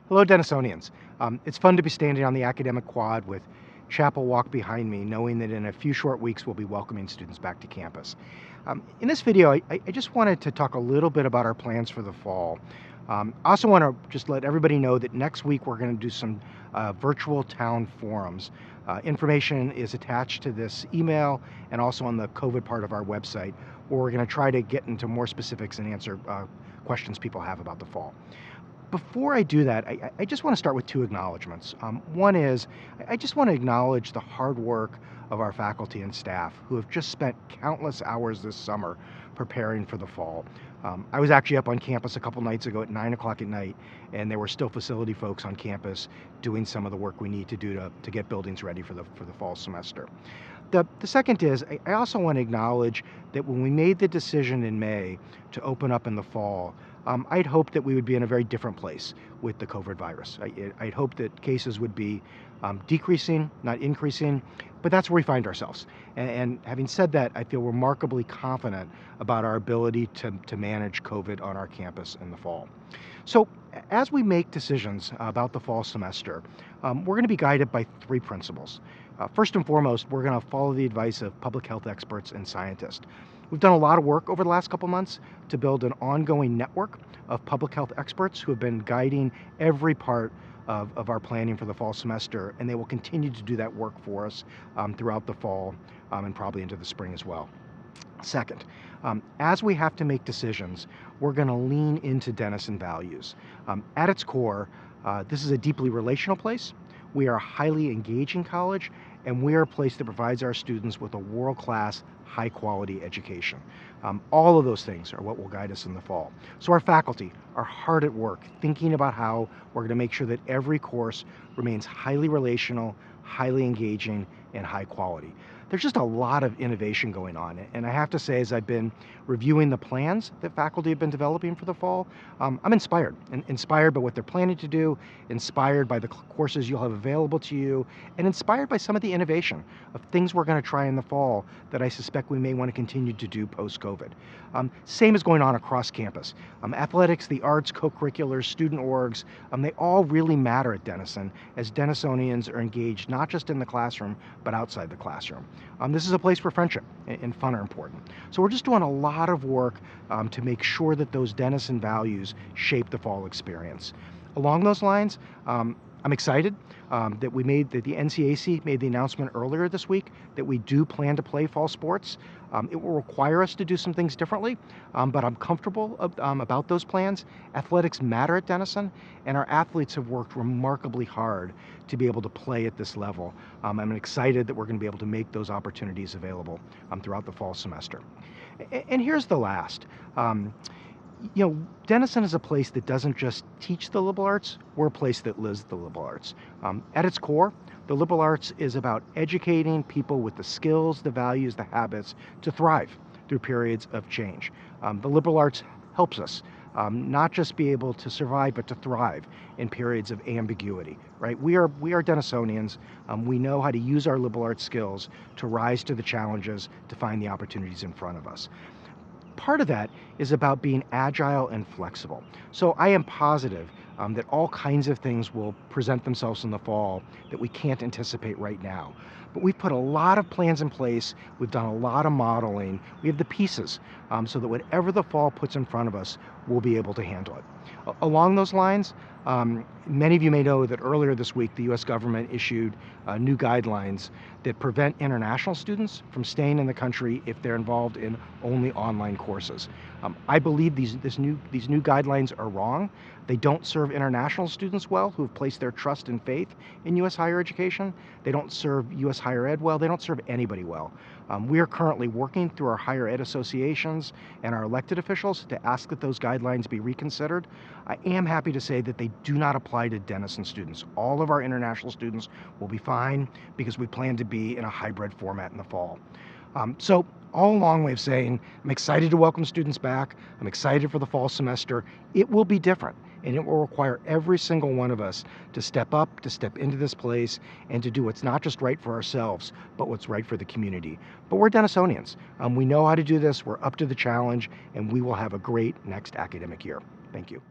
Hello, Denisonians. It's fun to be standing on the academic quad with Chapel Walk behind me, knowing that in a few short weeks we'll be welcoming students back to campus. In this video, I just wanted to talk a little bit about our plans for the fall. I also want to just let everybody know that next week we're going to do some virtual town forums. Information is attached to this email and also on the COVID part of our website, where we're going to try to get into more specifics and answer questions people have about the fall. Before I do that, I just want to start with two acknowledgments. One is I just want to acknowledge the hard work of our faculty and staff who have just spent countless hours this summer preparing for the fall. I was actually up on campus a couple nights ago at 9 o'clock at night, and there were still facility folks on campus doing some of the work we need to do to get buildings ready for the fall semester. The second is I also want to acknowledge that when we made the decision in May to open up in the fall, I'd hoped that we would be in a very different place with the COVID virus. I'd hoped that cases would be decreasing, not increasing, but that's where we find ourselves. And having said that, I feel remarkably confident about our ability to manage COVID on our campus in the fall. So as we make decisions about the fall semester, we're going to be guided by three principles. First and foremost, we're going to follow the advice of public health experts and scientists. We've done a lot of work over the last couple months to build an ongoing network of public health experts who have been guiding every part of our planning for the fall semester, and they will continue to do that work for us throughout the fall and probably into the spring as well. Second, as we have to make decisions, we're going to lean into Denison values. At its core, this is a deeply relational place. We are a highly engaging college, and we are a place that provides our students with a world-class, high-quality education. All of those things are what will guide us in the fall. So our faculty are hard at work thinking about how we're going to make sure that every course remains highly relational, highly engaging, and high quality. There's just a lot of innovation going on, and I have to say, as I've been reviewing the plans that faculty have been developing for the fall, I'm inspired by what they're planning to do, inspired by the courses you'll have available to you, and inspired by some of the innovation of things we're going to try in the fall that I suspect we may want to continue to do post-COVID. Same is going on across campus. Athletics, the arts, co-curriculars, student orgs, they all really matter at Denison, as Denisonians are engaged not just in the classroom, but outside the classroom. This is a place where friendship and fun are important. So we're just doing a lot of work to make sure that those Denison values shape the fall experience. Along those lines, I'm excited that the NCAC made the announcement earlier this week that we do plan to play fall sports. It will require us to do some things differently, but I'm comfortable about those plans. Athletics matter at Denison, and our athletes have worked remarkably hard to be able to play at this level. I'm excited that we're going to be able to make those opportunities available throughout the fall semester. And here's the last. Denison is a place that doesn't just teach the liberal arts, we're a place that lives the liberal arts. At its core, the liberal arts is about educating people with the skills, the values, the habits to thrive through periods of change. The liberal arts helps us not just be able to survive, but to thrive in periods of ambiguity, right? We are Denisonians. We know how to use our liberal arts skills to rise to the challenges, to find the opportunities in front of us. Part of that is about being agile and flexible. So I am positive that all kinds of things will present themselves in the fall that we can't anticipate right now. But we've put a lot of plans in place. We've done a lot of modeling. We have the pieces so that whatever the fall puts in front of us, we'll be able to handle it. Along those lines, many of you may know that earlier this week, the U.S. government issued new guidelines that prevent international students from staying in the country if they're involved in only online courses. I believe these new guidelines are wrong. They don't serve international students well who have placed their trust and faith in U.S. higher education. They don't serve U.S. higher ed well. They don't serve anybody well. We are currently working through our higher ed associations and our elected officials to ask that those guidelines be reconsidered. I am happy to say that they do not apply to Denison students. All of our international students will be fine because we plan to be in a hybrid format in the fall. So all a long way of saying, I'm excited to welcome students back. I'm excited for the fall semester. It will be different, and it will require every single one of us to step up, to step into this place, and to do what's not just right for ourselves, but what's right for the community. But we're Denisonians. We know how to do this. We're up to the challenge, and we will have a great next academic year. Thank you.